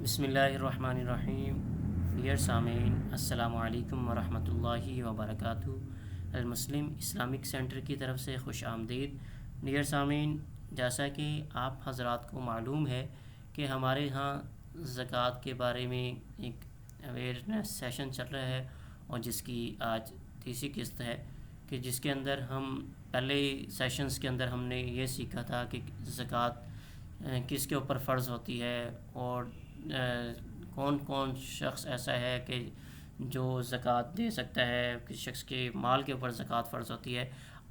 بسم اللہ الرحمن الرحیم۔ ڈیئر سامعین، السلام علیکم ورحمۃ اللہ وبرکاتہ۔ المسلم اسلامک سینٹر کی طرف سے خوش آمدید۔ ڈیئر سامعین، جیسا کہ آپ حضرات کو معلوم ہے کہ ہمارے ہاں زکوٰۃ کے بارے میں ایک اویئرنیس سیشن چل رہا ہے، اور جس کی آج تیسری قسط ہے، کہ جس کے اندر ہم پہلے سیشنز کے اندر ہم نے یہ سیکھا تھا کہ زکوٰۃ کس کے اوپر فرض ہوتی ہے، اور کون کون شخص ایسا ہے کہ جو زکوٰۃ دے سکتا ہے، کس شخص کے مال کے اوپر زکوٰۃ فرض ہوتی ہے۔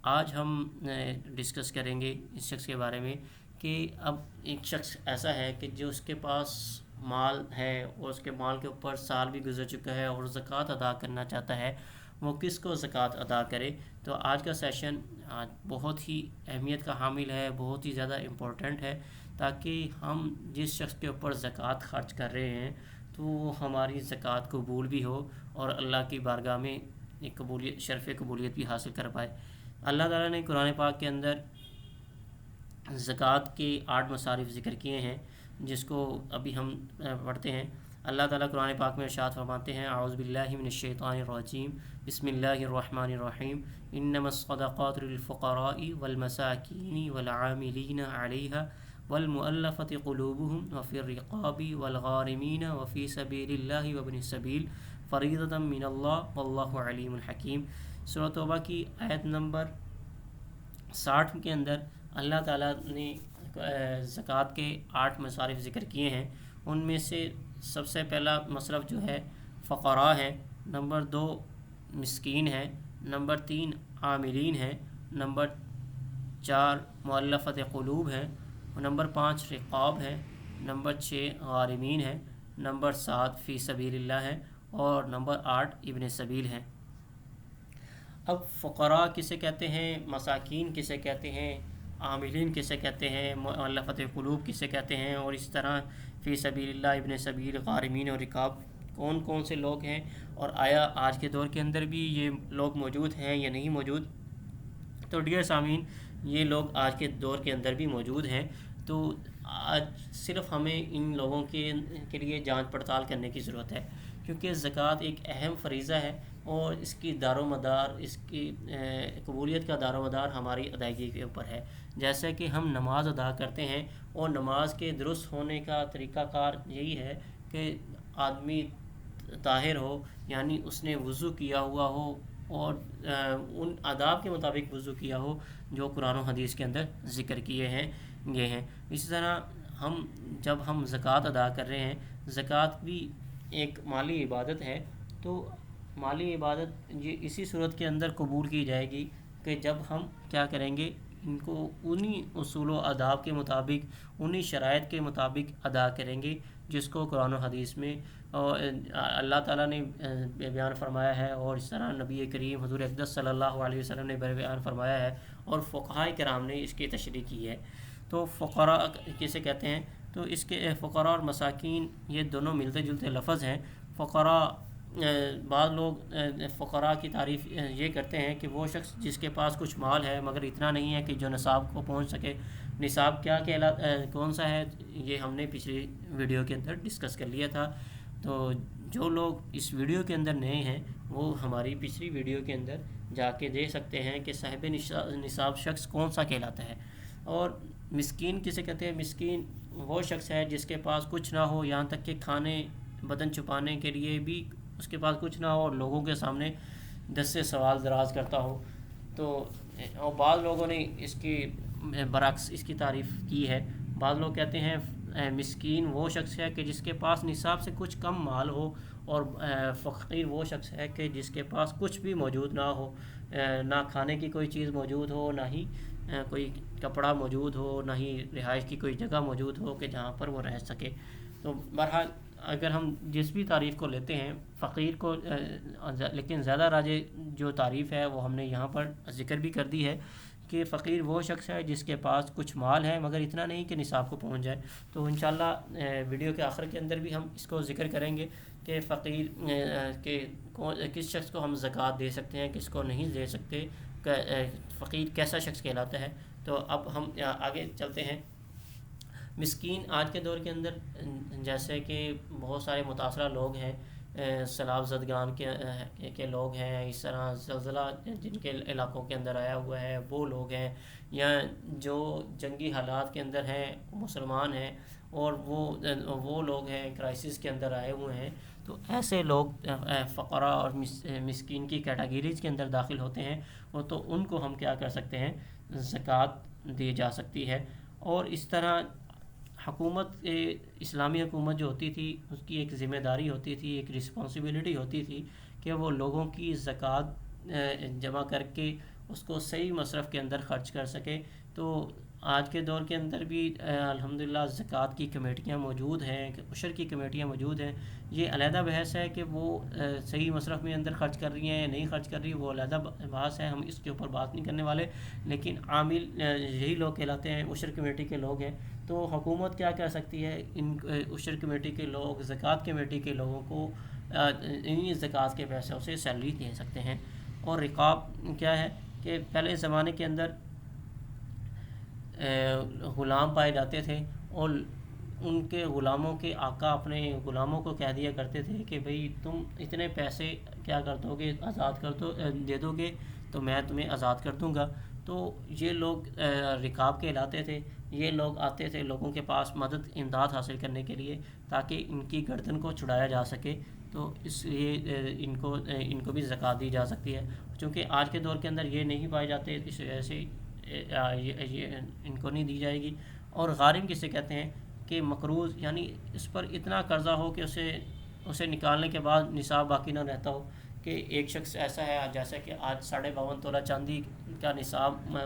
آج ہم ڈسکس کریں گے اس شخص کے بارے میں کہ اب ایک شخص ایسا ہے کہ جو اس کے پاس مال ہے اور اس کے مال کے اوپر سال بھی گزر چکا ہے اور زکوٰۃ ادا کرنا چاہتا ہے، وہ کس کو زکوٰۃ ادا کرے۔ تو آج کا سیشن بہت ہی اہمیت کا حامل ہے، بہت ہی زیادہ امپورٹنٹ ہے، تاکہ ہم جس شخص کے اوپر زکوٰۃ خرچ کر رہے ہیں تو وہ ہماری زکوٰۃ قبول بھی ہو اور اللہ کی بارگاہ میں ایک قبولیت، شرف قبولیت بھی حاصل کر پائے۔ اللہ تعالیٰ نے قرآن پاک کے اندر زکوٰۃ کے 8 مصارف ذکر کیے ہیں، جس کو ابھی ہم پڑھتے ہیں۔ اللہ تعالیٰ قرآن پاک میں ارشاد فرماتے ہیں: اعوذ باللہ من الشیطان الرجیم، بسم اللہ الرحمن الرحیم، انما الصدقات للفقراء والمساکین والعاملین علیہا والمؤلفۃ قلوبهم وفی الرقاب والغارمین وفی سبیل اللہ وابن السبیل فریضۃ من اللہ واللہ علیم حکیم۔ سورۃ توبہ کی آیت نمبر 60 کے اندر اللہ تعالیٰ نے زکوٰۃ کے 8 مصارف ذکر کیے ہیں۔ ان میں سے سب سے پہلا مصرف جو ہے فقراء ہے، نمبر 2 مسکین ہے، نمبر 3 عاملین ہے، نمبر 4 مؤلفۃ قلوب ہے، نمبر 5 رقاب ہے، نمبر 6 غارمین ہے، نمبر 7 فی سبیل اللہ ہے، اور نمبر 8 ابن سبیل ہے۔ اب فقراء کسے کہتے ہیں، مساکین کسے کہتے ہیں، عاملین کسے کہتے ہیں، مؤلفۃ قلوب کسے کہتے ہیں، اور اس طرح فی سبیل اللہ، ابن سبیل، غارمین اور رقاب کون کون سے لوگ ہیں، اور آیا آج کے دور کے اندر بھی یہ لوگ موجود ہیں یا نہیں موجود۔ تو ڈیئر سامعین، یہ لوگ آج کے دور کے اندر بھی موجود ہیں۔ تو آج صرف ہمیں ان لوگوں کے لیے جانچ پڑتال کرنے کی ضرورت ہے، کیونکہ زکوٰۃ ایک اہم فریضہ ہے، اور اس کی دار و مدار، اس کی قبولیت کا دار و مدار ہماری ادائیگی کے اوپر ہے۔ جیسے کہ ہم نماز ادا کرتے ہیں، اور نماز کے درست ہونے کا طریقہ کار یہی ہے کہ آدمی طاہر ہو، یعنی اس نے وضو کیا ہوا ہو، اور ان آداب کے مطابق وضو کیا ہو جو قرآن و حدیث کے اندر ذکر کیے ہیں یہ ہیں۔ اسی طرح جب ہم زکوٰۃ ادا کر رہے ہیں، زکوٰۃ بھی ایک مالی عبادت ہے، تو مالی عبادت یہ اسی صورت کے اندر قبول کی جائے گی کہ جب ہم کیا کریں گے، ان کو انہی اصول و آداب کے مطابق، انہی شرائط کے مطابق ادا کریں گے جس کو قرآن و حدیث میں اللہ تعالیٰ نے بیان فرمایا ہے، اور اس طرح نبی کریم حضور اقدس صلی اللہ علیہ وسلم نے بیان فرمایا ہے، اور فقہاء کرام نے اس کی تشریح کی ہے۔ تو فقراء کسے کہتے ہیں، تو اس کے فقراء اور مساکین یہ دونوں ملتے جلتے لفظ ہیں۔ فقراء، بعض لوگ فقراء کی تعریف یہ کرتے ہیں کہ وہ شخص جس کے پاس کچھ مال ہے مگر اتنا نہیں ہے کہ جو نصاب کو پہنچ سکے۔ نصاب کیا کون سا ہے، یہ ہم نے پچھلی ویڈیو کے اندر ڈسکس کر لیا تھا۔ تو جو لوگ اس ویڈیو کے اندر نئے ہیں وہ ہماری پچھلی ویڈیو کے اندر جا کے دیکھ سکتے ہیں کہ صاحب نصاب شخص کون سا کہلاتا ہے۔ اور مسکین کسے کہتے ہیں، مسکین وہ شخص ہے جس کے پاس کچھ نہ ہو، یہاں تک کہ کھانے بدن چھپانے کے لیے بھی اس کے پاس کچھ نہ ہو، اور لوگوں کے سامنے دس سے سوال دراز کرتا ہو۔ تو اور بعض لوگوں نے اس کی برعکس اس کی تعریف کی ہے۔ بعض لوگ کہتے ہیں مسکین وہ شخص ہے کہ جس کے پاس نصاب سے کچھ کم مال ہو، اور فقیر وہ شخص ہے کہ جس کے پاس کچھ بھی موجود نہ ہو، نہ کھانے کی کوئی چیز موجود ہو، نہ ہی کوئی کپڑا موجود ہو، نہ ہی رہائش کی کوئی جگہ موجود ہو کہ جہاں پر وہ رہ سکے۔ تو بہرحال اگر ہم جس بھی تعریف کو لیتے ہیں فقیر کو، لیکن زیادہ راجع جو تعریف ہے وہ ہم نے یہاں پر ذکر بھی کر دی ہے کہ فقیر وہ شخص ہے جس کے پاس کچھ مال ہے مگر اتنا نہیں کہ نصاب کو پہنچ جائے۔ تو انشاءاللہ ویڈیو کے آخر کے اندر بھی ہم اس کو ذکر کریں گے کہ فقیر کہ کس شخص کو ہم زکوٰۃ دے سکتے ہیں، کس کو نہیں دے سکتے، فقیر کیسا شخص کہلاتا ہے۔ تو اب ہم آگے چلتے ہیں۔ مسکین آج کے دور کے اندر جیسے کہ بہت سارے متاثرہ لوگ ہیں، سیلاب زدگان کے لوگ ہیں، اس طرح زلزلہ جن کے علاقوں کے اندر آیا ہوا ہے وہ لوگ ہیں، یا جو جنگی حالات کے اندر ہیں مسلمان ہیں اور وہ لوگ ہیں کرائسس کے اندر آئے ہوئے ہیں، تو ایسے لوگ فقراء اور مسکین کی کیٹاگریز کے اندر داخل ہوتے ہیں، اور تو ان کو ہم کیا کر سکتے ہیں، زکوٰۃ دی جا سکتی ہے۔ اور اس طرح حکومت اسلامی حکومت جو ہوتی تھی اس کی ایک ذمہ داری ہوتی تھی، ایک رسپانسبلٹی ہوتی تھی کہ وہ لوگوں کی زکوٰۃ جمع کر کے اس کو صحیح مصرف کے اندر خرچ کر سکے۔ تو آج کے دور کے اندر بھی الحمدللہ زکوٰۃ کی کمیٹیاں موجود ہیں، عشر کی کمیٹیاں موجود ہیں۔ یہ علیحدہ بحث ہے کہ وہ صحیح مصرف میں اندر خرچ کر رہی ہیں یا نہیں خرچ کر رہی، وہ علیحدہ بحث ہے، ہم اس کے اوپر بات نہیں کرنے والے۔ لیکن عامل یہی لوگ کہلاتے ہیں، عشر کمیٹی کے لوگ ہیں۔ تو حکومت کیا کر سکتی ہے، ان عشر کمیٹی کے لوگ زکوٰۃ کمیٹی کے لوگوں کو انہی زکوٰۃ کے پیسوں سے سیلری دے سکتے ہیں۔ اور رقاب کیا ہے کہ پہلے زمانے کے اندر غلام پائے جاتے تھے، اور ان کے غلاموں کے آقا اپنے غلاموں کو کہہ دیا کرتے تھے کہ بھئی تم اتنے پیسے کیا کر دو گے، آزاد کر دو، دے دو گے تو میں تمہیں آزاد کر دوں گا۔ تو یہ لوگ رقاب کہلاتے تھے، یہ لوگ آتے تھے لوگوں کے پاس مدد امداد حاصل کرنے کے لیے تاکہ ان کی گردن کو چھڑایا جا سکے۔ تو اس لیے ان کو بھی زکوٰۃ دی جا سکتی ہے۔ چونکہ آج کے دور کے اندر یہ نہیں پائے جاتے، اس وجہ سے یہ ان کو نہیں دی جائے گی۔ اور غارم کسے کہتے ہیں کہ مقروض، یعنی اس پر اتنا قرضہ ہو کہ اسے نکالنے کے بعد نصاب باقی نہ رہتا ہو۔ کہ ایک شخص ایسا ہے جیسا کہ آج 52.5 تولہ چاندی کا نصاب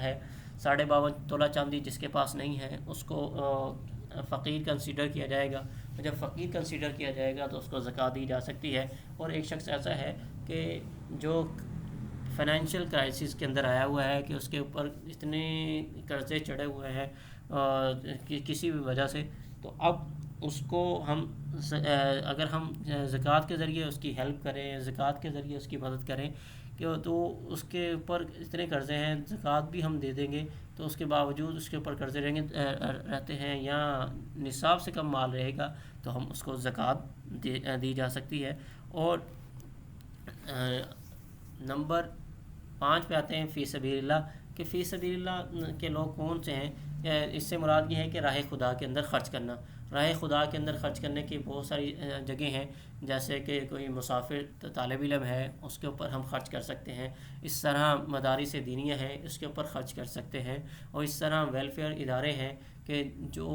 ہے، 52.5 تولہ چاندی جس کے پاس نہیں ہے اس کو فقیر کنسیڈر کیا جائے گا، جب فقیر کنسیڈر کیا جائے گا تو اس کو زکوٰۃ دی جا سکتی ہے۔ اور ایک شخص ایسا ہے کہ جو فائنینشیل کرائسس کے اندر آیا ہوا ہے کہ اس کے اوپر اتنے قرضے چڑھے ہوئے ہیں کسی بھی وجہ سے، تو اب اس کو ہم اگر ہم زکوٰۃ کے ذریعے اس کی ہیلپ کریں، زکوٰۃ کے ذریعے اس کی مدد کریں کہ تو اس کے اوپر اتنے قرضے ہیں، زکوٰۃ بھی ہم دے دیں گے تو اس کے باوجود اس کے اوپر قرضے رہتے ہیں یا نصاب سے کم مال رہے گا تو ہم اس کو زکوٰۃ دی جا سکتی ہے۔ اور نمبر 5 پہ آتے ہیں فی سبیل اللہ، کہ فی سبیل اللہ کے لوگ کون سے ہیں؟ اس سے مراد یہ ہے کہ راہ خدا کے اندر خرچ کرنا۔ راہ خدا کے اندر خرچ کرنے کی بہت ساری جگہیں ہیں، جیسے کہ کوئی مسافر طالب علم ہے اس کے اوپر ہم خرچ کر سکتے ہیں، اس طرح مدارس دینیہ ہیں اس کے اوپر خرچ کر سکتے ہیں، اور اس طرح ویلفیئر ادارے ہیں کہ جو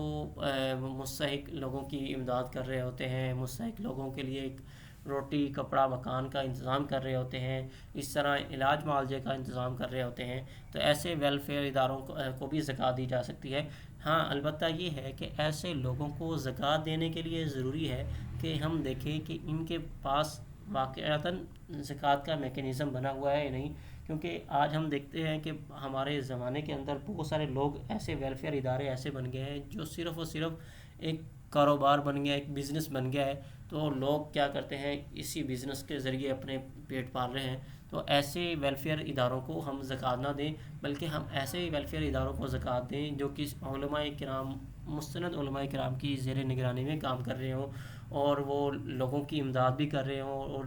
مستحق لوگوں کی امداد کر رہے ہوتے ہیں، مستحق لوگوں کے لیے ایک روٹی کپڑا مکان کا انتظام کر رہے ہوتے ہیں، اس طرح علاج معالجے کا انتظام کر رہے ہوتے ہیں۔ تو ایسے ویلفیئر اداروں کو بھی زکوٰۃ دی جا سکتی ہے۔ ہاں البتہ یہ ہے کہ ایسے لوگوں کو زکوٰۃ دینے کے لیے ضروری ہے کہ ہم دیکھیں کہ ان کے پاس واقعتاً زکوٰۃ کا میکینزم بنا ہوا ہے یا نہیں، کیونکہ آج ہم دیکھتے ہیں کہ ہمارے زمانے کے اندر بہت سارے لوگ ایسے ویلفیئر ادارے ایسے بن گئے ہیں جو صرف اور صرف ایک کاروبار بن گیا، ایک بزنس بن گیا ہے، تو لوگ کیا کرتے ہیں اسی بزنس کے ذریعے اپنے پیٹ پال رہے ہیں۔ تو ایسے ویلفیئر اداروں کو ہم زکوٰۃ نہ دیں، بلکہ ہم ایسے ویلفیئر اداروں کو زکوٰۃ دیں جو کہ علماء کرام، مستند علماء کرام کی زیر نگرانی میں کام کر رہے ہوں اور وہ لوگوں کی امداد بھی کر رہے ہوں، اور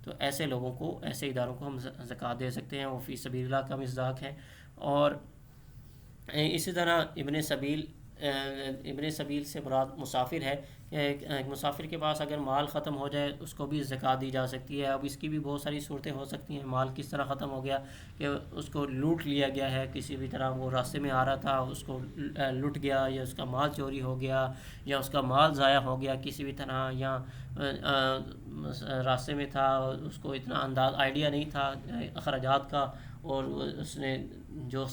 تو ایسے لوگوں کو، ایسے اداروں کو ہم زکوٰۃ دے سکتے ہیں، وہ فی سبیل اللہ کا مصداق ہے۔ اور اسی طرح ابن سبیل سے مراد مسافر ہے، مسافر کے پاس اگر مال ختم ہو جائے اس کو بھی زکوٰۃ دی جا سکتی ہے۔ اب اس کی بھی بہت ساری صورتیں ہو سکتی ہیں، مال کس طرح ختم ہو گیا کہ اس کو لوٹ لیا گیا ہے، کسی بھی طرح وہ راستے میں آ رہا تھا اس کو لٹ گیا، یا اس کا مال چوری ہو گیا، یا اس کا مال ضائع ہو گیا کسی بھی طرح، یا راستے میں تھا اس کو اتنا انداز آئیڈیا نہیں تھا اخراجات کا، اور اس نے جو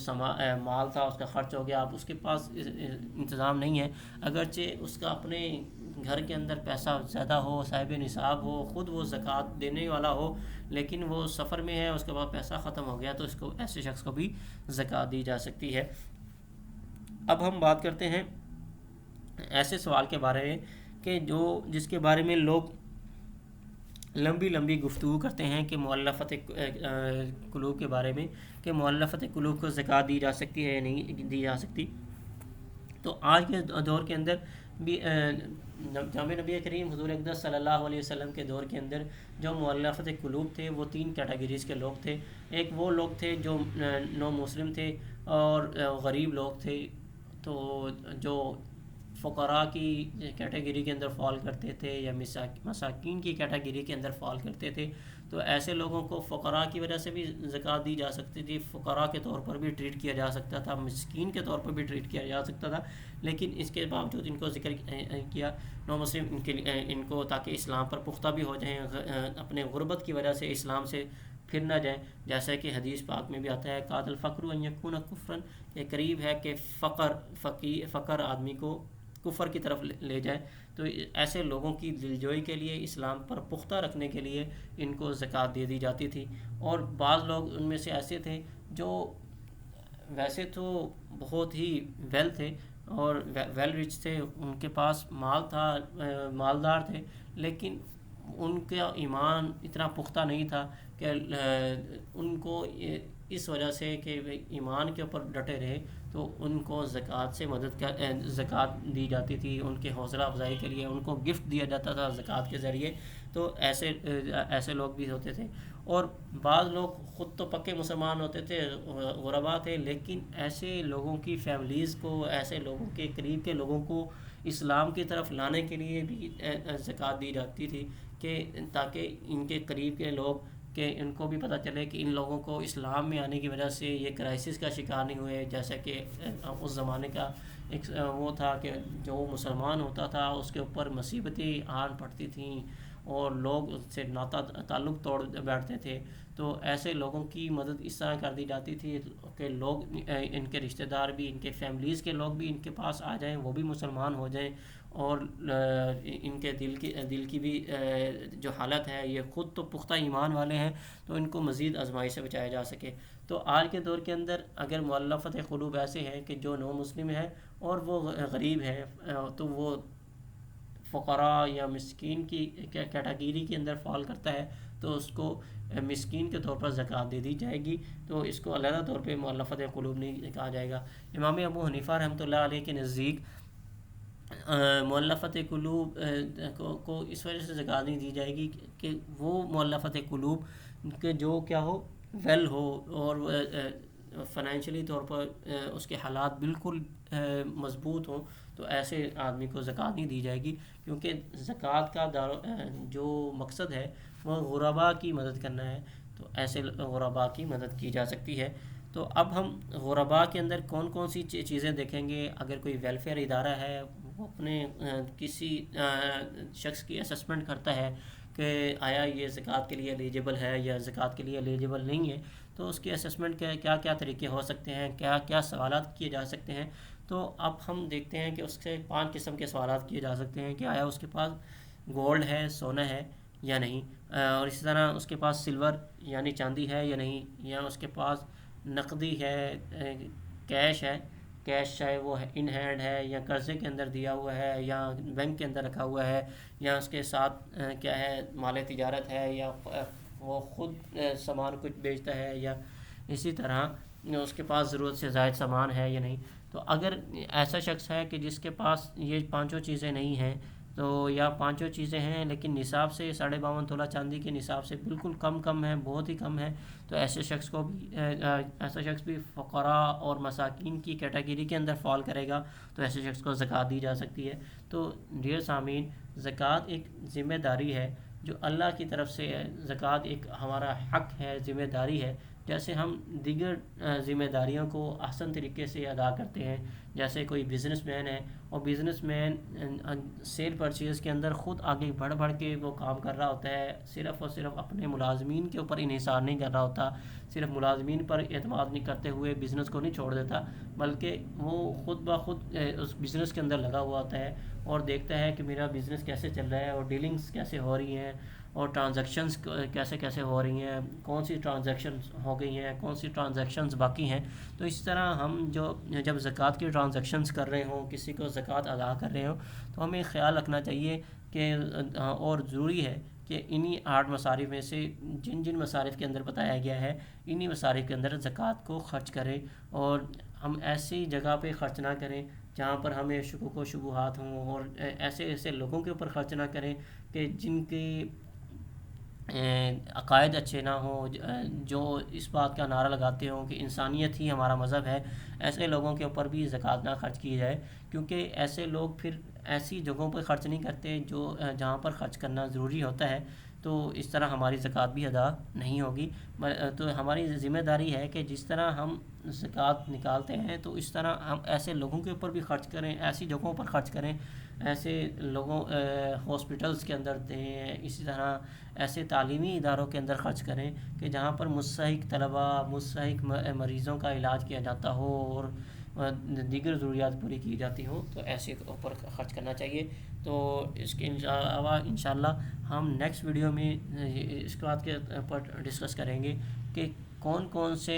مال تھا اس کا خرچ ہو گیا، اب اس کے پاس انتظام نہیں ہے، اگرچہ اس کا اپنے گھر کے اندر پیسہ زیادہ ہو، صاحب نصاب ہو، خود وہ زکوٰۃ دینے والا ہو، لیکن وہ سفر میں ہے، اس کے بعد پیسہ ختم ہو گیا، تو اس کو ایسے شخص کو بھی زکوٰۃ دی جا سکتی ہے۔ اب ہم بات کرتے ہیں ایسے سوال کے بارے میں کہ جس کے بارے میں لوگ لمبی گفتگو کرتے ہیں کہ مؤلفۃ قلوب کے بارے میں، کہ مؤلفۃ قلوب کو زکوٰۃ دی جا سکتی ہے یا نہیں دی جا سکتی۔ تو آج کے دور کے اندر بھی جامع نبی کریم حضور اقدس صلی اللہ علیہ وسلم کے دور کے اندر جو مؤلفۃ قلوب تھے وہ 3 کیٹیگریز کے لوگ تھے. ایک وہ لوگ تھے جو نو مسلم تھے اور غریب لوگ تھے، تو جو فقراء کی کیٹیگری کے اندر فال کرتے تھے یا مساکین کی کیٹیگری کے اندر فال کرتے تھے. تو ایسے لوگوں کو فقراء کی وجہ سے بھی زکوٰۃ دی جا سکتی تھی، فقراء کے طور پر بھی ٹریٹ کیا جا سکتا تھا، مسکین کے طور پر بھی ٹریٹ کیا جا سکتا تھا. لیکن اس کے باوجود ان کو ذکر کیا نو مسلم ان کو تاکہ اسلام پر پختہ بھی ہو جائیں، اپنے غربت کی وجہ سے اسلام سے پھر نہ جائیں. جیسا کہ حدیث پاک میں بھی آتا ہے قاتل فقر ان یکون کفرن، کہ قریب ہے کہ فقر آدمی کو کفر کی طرف لے جائے. تو ایسے لوگوں کی دلجوئی کے لیے، اسلام پر پختہ رکھنے کے لیے ان کو زکوٰۃ دے دی جاتی تھی. اور بعض لوگ ان میں سے ایسے تھے جو ویسے تو بہت ہی ویل تھے اور ویل رچ تھے، ان کے پاس مال تھا، مالدار تھے، لیکن ان کا ایمان اتنا پختہ نہیں تھا کہ ان کو اس وجہ سے کہ ایمان کے اوپر ڈٹے رہے تو ان کو زکوٰۃ سے زکوٰۃ دی جاتی تھی. ان کے حوصلہ افزائی کے لیے ان کو گفٹ دیا جاتا تھا زکوٰۃ کے ذریعے. تو ایسے لوگ بھی ہوتے تھے. اور بعض لوگ خود تو پکے مسلمان ہوتے تھے، غربا تھے، لیکن ایسے لوگوں کی فیملیز کو، ایسے لوگوں کے قریب کے لوگوں کو اسلام کی طرف لانے کے لیے بھی زکوٰۃ دی جاتی تھی، کہ تاکہ ان کے قریب کے لوگ کہ ان کو بھی پتہ چلے کہ ان لوگوں کو اسلام میں آنے کی وجہ سے یہ کرائسس کا شکار نہیں ہوئے. جیسا کہ اس زمانے کا ایک وہ تھا کہ جو مسلمان ہوتا تھا اس کے اوپر مصیبتیں آن پڑتی تھیں اور لوگ اس سے ناتا تعلق توڑ بیٹھتے تھے. تو ایسے لوگوں کی مدد اس طرح کر دی جاتی تھی کہ لوگ ان کے رشتہ دار بھی، ان کے فیملیز کے لوگ بھی ان کے پاس آ جائیں، وہ بھی مسلمان ہو جائیں، اور ان کے دل کی بھی جو حالت ہے، یہ خود تو پختہ ایمان والے ہیں، تو ان کو مزید آزمائی سے بچایا جا سکے. تو آج کے دور کے اندر اگر مؤلفۃ قلوب ایسے ہیں کہ جو نو مسلم ہے اور وہ غریب ہے، تو وہ فقراء یا مسکین کی کیٹیگری کے اندر فال کرتا ہے، تو اس کو مسکین کے طور پر زکوٰۃ دے دی جائے گی. تو اس کو علیحدہ طور پہ مؤلفۃ قلوب نہیں کہا جائے گا. امام ابو حنیفہ رحمۃ اللہ علیہ کے نزدیک مؤلفۃ قلوب کو اس وجہ سے زکوٰۃ نہیں دی جائے گی کہ وہ مؤلفۃ قلوب کہ جو کیا ہو، ویل ہو اور فائنینشلی طور پر اس کے حالات بالکل مضبوط ہوں، تو ایسے آدمی کو زکوٰۃ نہیں دی جائے گی. کیونکہ زکوٰۃ کا جو مقصد ہے وہ غرباء کی مدد کرنا ہے، تو ایسے غرباء کی مدد کی جا سکتی ہے. تو اب ہم غرباء کے اندر کون کون سی چیزیں دیکھیں گے. اگر کوئی ویلفیئر ادارہ ہے، وہ اپنے کسی شخص کی اسسمنٹ کرتا ہے کہ آیا یہ زکوٰۃ کے لیے ایلیجیبل ہے یا زکوٰۃ کے لیے ایلیجیبل نہیں ہے، تو اس کی اسسمنٹ کے کیا کیا طریقے ہو سکتے ہیں، کیا کیا سوالات کیے جا سکتے ہیں. تو اب ہم دیکھتے ہیں کہ اس سے 5 قسم کے سوالات کیے جا سکتے ہیں کہ آیا اس کے پاس گولڈ ہے، سونا ہے یا نہیں، اور اسی طرح اس کے پاس سلور یعنی چاندی ہے یا نہیں، یا اس کے پاس نقدی ہے، کیش ہے، کیش چاہے وہ ان ہینڈ ہے یا قرضے کے اندر دیا ہوا ہے یا بینک کے اندر رکھا ہوا ہے، یا اس کے ساتھ کیا ہے مال تجارت ہے، یا وہ خود سامان کچھ بیچتا ہے، یا اسی طرح اس کے پاس ضرورت سے زائد سامان ہے یا نہیں. تو اگر ایسا شخص ہے کہ جس کے پاس یہ 5 چیزیں نہیں ہیں، تو یا 5 چیزیں ہیں لیکن نصاب سے 52.5 تولہ چاندی کے نصاب سے بالکل کم ہے، بہت ہی کم ہے، تو ایسے شخص بھی فقراء اور مساکین کی کیٹیگری کے اندر فال کرے گا، تو ایسے شخص کو زکوٰۃ دی جا سکتی ہے. تو ڈیئر سامعین، زکوٰۃ ایک ذمہ داری ہے جو اللہ کی طرف سے ہے. زکوٰۃ ایک ہمارا حق ہے، ذمہ داری ہے، جیسے ہم دیگر ذمہ داریوں کو احسن طریقے سے ادا کرتے ہیں. جیسے کوئی بزنس مین ہے اور بزنس مین سیل پرچیز کے اندر خود آگے بڑھ کے وہ کام کر رہا ہوتا ہے، صرف اور صرف اپنے ملازمین کے اوپر انحصار نہیں کر رہا ہوتا، صرف ملازمین پر اعتماد نہیں کرتے ہوئے بزنس کو نہیں چھوڑ دیتا، بلکہ وہ خود بخود اس بزنس کے اندر لگا ہوا ہوتا ہے اور دیکھتا ہے کہ میرا بزنس کیسے چل رہا ہے اور ڈیلنگز کیسے ہو رہی ہیں اور ٹرانزیکشنز کیسے ہو رہی ہیں، کون سی ٹرانزیکشنز ہو گئی ہیں، کون سی ٹرانزیکشنز باقی ہیں. تو اس طرح ہم جب زکوٰۃ کی ٹرانزیکشنز کر رہے ہوں، کسی کو زکوٰۃ ادا کر رہے ہوں، تو ہمیں خیال رکھنا چاہیے کہ اور ضروری ہے کہ انہی 8 مصارف میں سے جن مصارف کے اندر بتایا گیا ہے، انہی مصارف کے اندر زکوٰۃ کو خرچ کریں، اور ہم ایسی جگہ پہ خرچ نہ کریں جہاں پر ہمیں شکوک و شبہات ہوں، اور ایسے ایسے لوگوں کے اوپر خرچ نہ کریں کہ جن کی عقائد اچھے نہ ہوں، جو اس بات کا نعرہ لگاتے ہوں کہ انسانیت ہی ہمارا مذہب ہے، ایسے لوگوں کے اوپر بھی زکوٰۃ نہ خرچ کی جائے، کیونکہ ایسے لوگ پھر ایسی جگہوں پر خرچ نہیں کرتے جو جہاں پر خرچ کرنا ضروری ہوتا ہے، تو اس طرح ہماری زکوٰۃ بھی ادا نہیں ہوگی۔ تو ہماری ذمہ داری ہے کہ جس طرح ہم زکوٰۃ نکالتے ہیں تو اس طرح ہم ایسے لوگوں کے اوپر بھی خرچ کریں، ایسی جگہوں پر خرچ کریں، ایسے لوگوں ہاسپٹلس کے اندر دیں، اسی طرح ایسے تعلیمی اداروں کے اندر خرچ کریں کہ جہاں پر مستحق طلباء، مستحق مریضوں کا علاج کیا جاتا ہو اور دیگر ضروریات پوری کی جاتی ہوں، تو ایسے اوپر خرچ کرنا چاہیے۔ تو اس کے علاوہ انشاءاللہ ہم نیکسٹ ویڈیو میں اس بات کے اوپر ڈسکس کریں گے کہ کون کون سے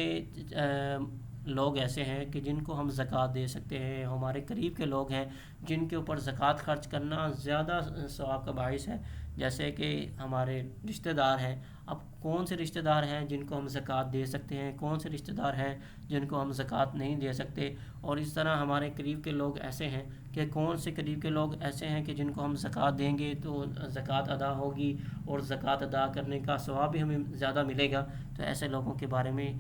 لوگ ایسے ہیں کہ جن کو ہم زکوٰۃ دے سکتے ہیں، ہمارے قریب کے لوگ ہیں جن کے اوپر زکوٰۃ خرچ کرنا زیادہ ثواب کا باعث ہے، جیسے کہ ہمارے رشتہ دار ہیں۔ اب کون سے رشتہ دار ہیں جن کو ہم زکوٰۃ دے سکتے ہیں، کون سے رشتہ دار ہیں جن کو ہم زکوٰۃ نہیں دے سکتے، اور اس طرح ہمارے قریب کے لوگ ایسے ہیں کہ کون سے قریب کے لوگ ایسے ہیں کہ جن کو ہم زکوٰۃ دیں گے تو زکوٰۃ ادا ہوگی اور زکوٰۃ ادا کرنے کا ثواب بھی ہمیں زیادہ ملے گا۔ تو ایسے لوگوں کے بارے میں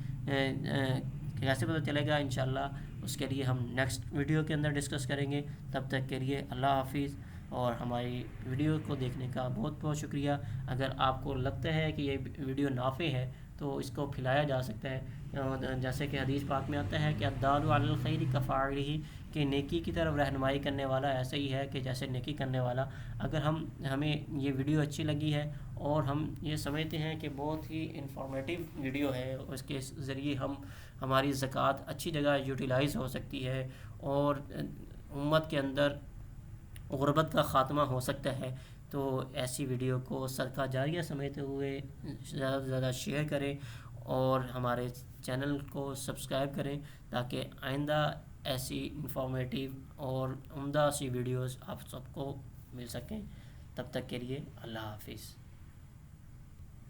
کیسے پتہ چلے گا، انشاءاللہ اس کے لیے ہم نیکسٹ ویڈیو کے اندر ڈسکس کریں گے۔ تب تک کے لیے اللہ حافظ، اور ہماری ویڈیو کو دیکھنے کا بہت بہت شکریہ۔ اگر آپ کو لگتا ہے کہ یہ ویڈیو نافع ہے تو اس کو پھیلایا جا سکتا ہے، جیسے کہ حدیث پاک میں آتا ہے کہ الدال علی الخیر کفاعلہ، کہ نیکی کی طرف رہنمائی کرنے والا ایسا ہی ہے کہ جیسے نیکی کرنے والا۔ اگر ہمیں یہ ویڈیو اچھی لگی ہے اور ہم یہ سمجھتے ہیں کہ بہت ہی انفارمیٹیو ویڈیو ہے، اس کے ذریعے ہماری زکوٰۃ اچھی جگہ یوٹیلائز ہو سکتی ہے اور امت کے اندر غربت کا خاتمہ ہو سکتا ہے، تو ایسی ویڈیو کو صدقہ جاریہ سمجھتے ہوئے زیادہ سے زیادہ شیئر کریں اور ہمارے چینل کو سبسکرائب کریں تاکہ آئندہ ایسی انفارمیٹیو اور عمدہ سی ویڈیوز آپ سب کو مل سکیں۔ تب تک کے لیے اللہ حافظ۔